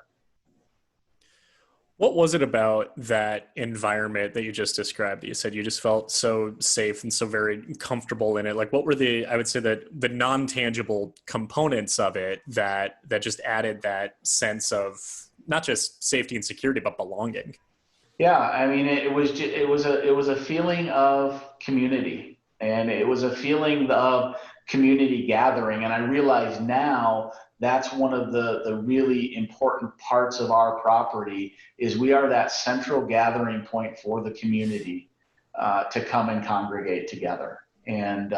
What was it about that environment that you just described? You said you just felt so safe and so very comfortable in it. Like, what were I would say that the non-tangible components of it that just added that sense of not just safety and security, but belonging? Yeah, I mean, it was a feeling of community, and it was a feeling of community gathering. And I realize now that's one of the really important parts of our property, is we are that central gathering point for the community to come and congregate together. And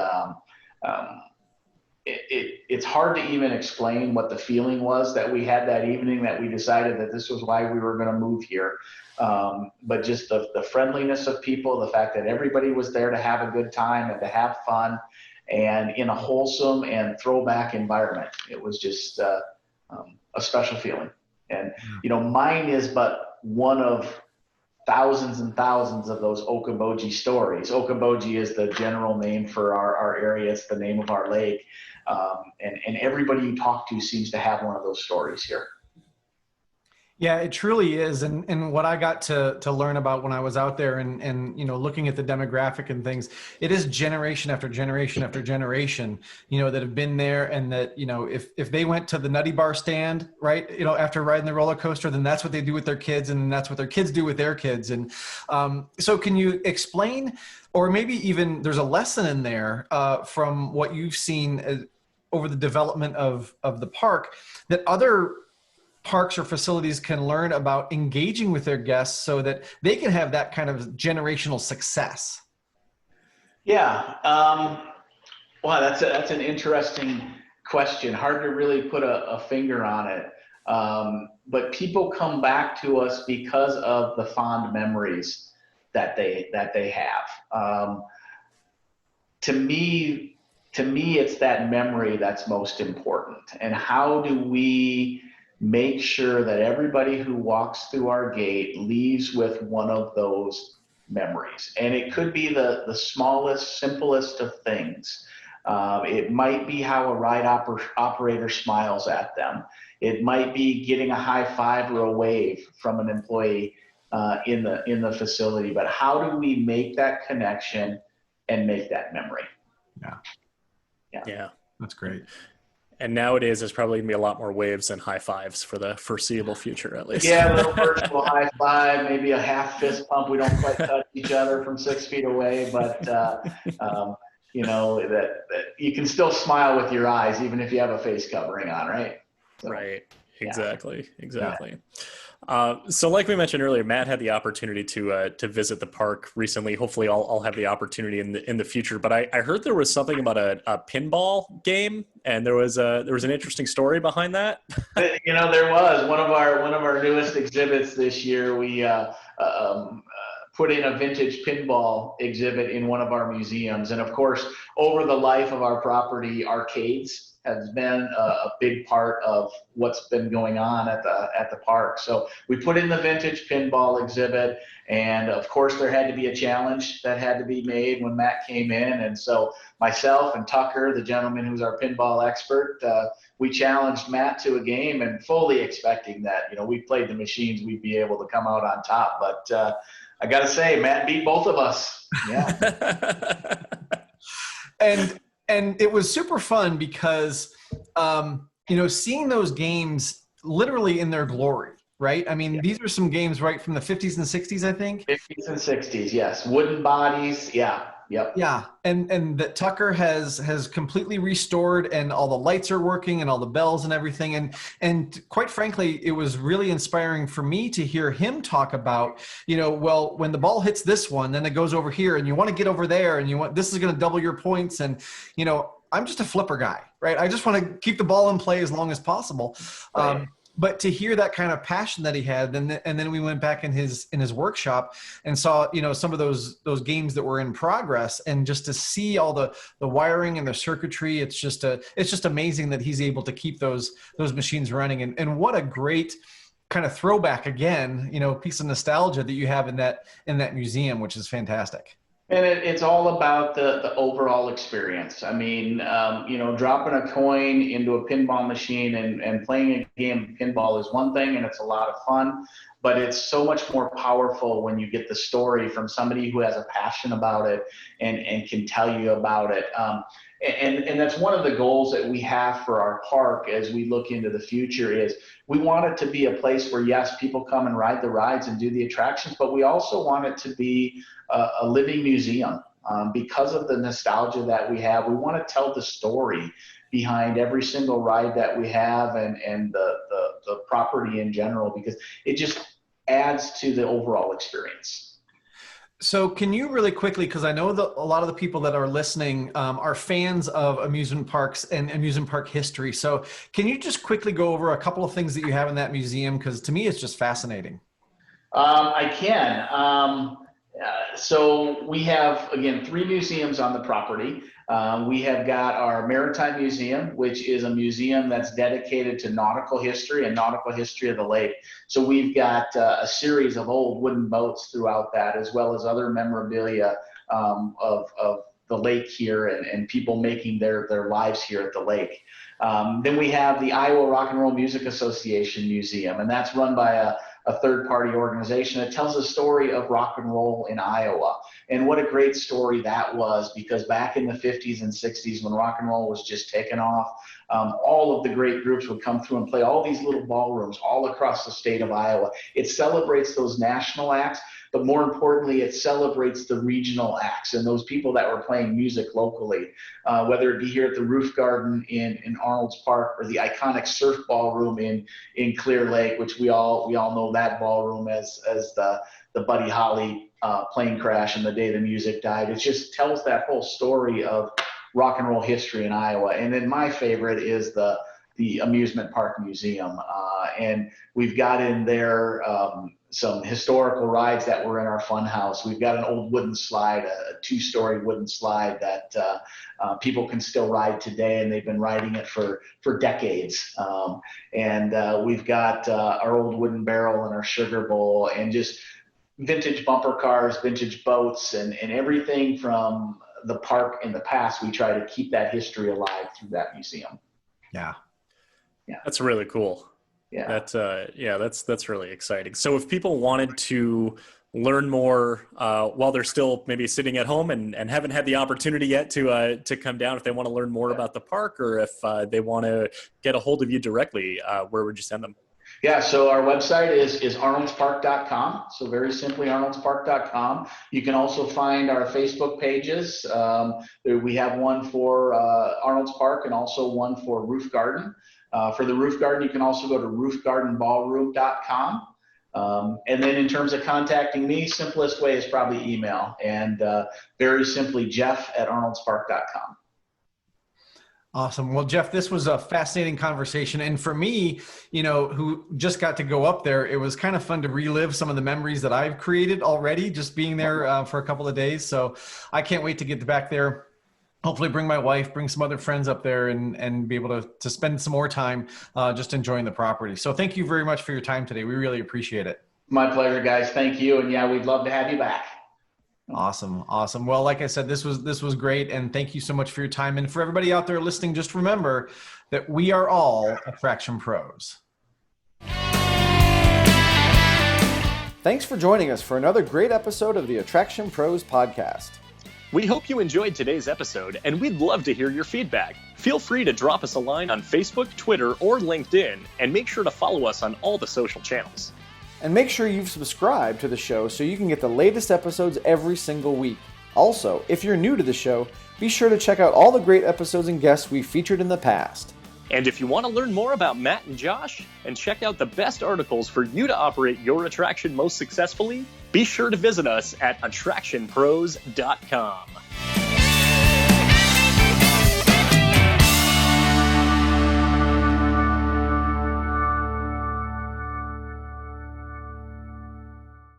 it's hard to even explain what the feeling was that we had that evening, that we decided that this was why we were going to move here. But just the friendliness of people, the fact that everybody was there to have a good time and to have fun, and in a wholesome and throwback environment. It was just a special feeling. And, mine is but one of thousands and thousands of those Okoboji stories. Okoboji is the general name for our area. It's the name of our lake. And everybody you talk to seems to have one of those stories here. Yeah, it truly is. And what I got to learn about when I was out there and looking at the demographic and things, it is generation after generation after generation, that have been there, and that, if they went to the Nutty Bar stand, right, after riding the roller coaster, then that's what they do with their kids, and that's what their kids do with their kids. And so can you explain, or maybe even there's a lesson in there from what you've seen over the development of the park, that other parks or facilities can learn about engaging with their guests so that they can have that kind of generational success? Yeah. Wow, that's an interesting question. Hard to really put a finger on it. But people come back to us because of the fond memories that they have. To me, it's that memory that's most important. And how do we make sure that everybody who walks through our gate leaves with one of those memories? And it could be the smallest, simplest of things. It might be how a ride operator smiles at them. It might be getting a high five or a wave from an employee in the facility. But how do we make that connection and make that memory? Yeah. That's great. And nowadays, there's probably going to be a lot more waves and high fives for the foreseeable future, at least. Yeah, a little virtual high five, maybe a half fist pump. We don't quite touch each other from 6 feet away, but that you can still smile with your eyes, even if you have a face covering on, right? So, right. Exactly. Yeah. So like we mentioned earlier, Matt had the opportunity to visit the park recently. Hopefully I'll have the opportunity in the future, but I heard there was something about a pinball game, and there was an interesting story behind that. There was one of our newest exhibits this year. We put in a vintage pinball exhibit in one of our museums. And of course, over the life of our property, arcades has been a big part of what's been going on at the park. So we put in the vintage pinball exhibit, and of course there had to be a challenge that had to be made when Matt came in. And so myself and Tucker, the gentleman who's our pinball expert, we challenged Matt to a game, and fully expecting that, we played the machines, we'd be able to come out on top. But I got to say, Matt beat both of us. Yeah. And it was super fun because, seeing those games literally in their glory, right? I mean, These are some games right from the 50s and 60s, I think. 50s and 60s, yes. Wooden bodies, yeah. Yep. Yeah, and that Tucker has completely restored, and all the lights are working and all the bells and everything. And quite frankly, it was really inspiring for me to hear him talk about, well, when the ball hits this one, then it goes over here, and you want to get over there, and this is going to double your points. And I'm just a flipper guy, right? I just want to keep the ball in play as long as possible. Right. But to hear that kind of passion that he had, and then we went back in his workshop and saw, some of those games that were in progress, and just to see all the wiring and the circuitry, it's just amazing that he's able to keep those machines running. And what a great kind of throwback again, piece of nostalgia that you have in that museum, which is fantastic. And it's all about the overall experience. I mean, dropping a coin into a pinball machine and playing a game of pinball is one thing, and it's a lot of fun, but it's so much more powerful when you get the story from somebody who has a passion about it and can tell you about it. And that's one of the goals that we have for our park as we look into the future. Is we want it to be a place where, yes, people come and ride the rides and do the attractions, but we also want it to be a living museum. Because of the nostalgia that we have, we want to tell the story behind every single ride that we have, and the property in general, because it just adds to the overall experience. So can you really quickly, because I know that a lot of the people that are listening are fans of amusement parks and amusement park history. So can you just quickly go over a couple of things that you have in that museum? Because to me, it's just fascinating. I can. So we have, again, 3 museums on the property. We have got our Maritime Museum, which is a museum that's dedicated to nautical history and nautical history of the lake. So we've got a series of old wooden boats throughout that, as well as other memorabilia of the lake here and people making their lives here at the lake. Then we have the Iowa Rock and Roll Music Association Museum, and that's run by a third-party organization that tells the story of rock and roll in Iowa. And what a great story that was, because back in the 50s and 60s when rock and roll was just taking off, all of the great groups would come through and play all these little ballrooms all across the state of Iowa. It celebrates those national acts, but more importantly, it celebrates the regional acts and those people that were playing music locally, whether it be here at the Roof Garden in Arnolds Park or the iconic surf ballroom in Clear Lake, which we all know that ballroom as the Buddy Holly plane crash and the day the music died. It just tells that whole story of rock and roll history in Iowa. And then my favorite is the Amusement Park Museum. And we've got in there some historical rides that were in our fun house. We've got an old wooden slide, a 2-story wooden slide that people can still ride today, and they've been riding it for decades. And we've got our old wooden barrel and our sugar bowl and just vintage bumper cars, vintage boats, and everything from the park in the past. We try to keep that history alive through that museum. Yeah. That's really cool. Yeah. That's really exciting. So if people wanted to learn more while they're still maybe sitting at home and haven't had the opportunity yet to come down, if they want to learn more about the park, or if they want to get a hold of you directly, where would you send them? Yeah, so our website is arnoldspark.com. So very simply, arnoldspark.com. You can also find our Facebook pages. We have one for Arnolds Park and also one for Roof Garden. For the Roof Garden, you can also go to roofgardenballroom.com. And then in terms of contacting me, simplest way is probably email. And very simply, jeff@arnoldspark.com. Awesome. Well, Jeff, this was a fascinating conversation. And for me, who just got to go up there, it was kind of fun to relive some of the memories that I've created already, just being there for a couple of days. So I can't wait to get back there. Hopefully bring my wife, bring some other friends up there and be able to spend some more time just enjoying the property. So thank you very much for your time today. We really appreciate it. My pleasure, guys. Thank you. And yeah, we'd love to have you back. Awesome. Well, like I said, this was great. And thank you so much for your time. And for everybody out there listening, just remember that we are all attraction pros. Thanks for joining us for another great episode of the Attraction Pros podcast. We hope you enjoyed today's episode, and we'd love to hear your feedback. Feel free to drop us a line on Facebook, Twitter, or LinkedIn, and make sure to follow us on all the social channels. And make sure you've subscribed to the show so you can get the latest episodes every single week. Also, if you're new to the show, be sure to check out all the great episodes and guests we've featured in the past. And if you want to learn more about Matt and Josh and check out the best articles for you to operate your attraction most successfully, be sure to visit us at attractionpros.com.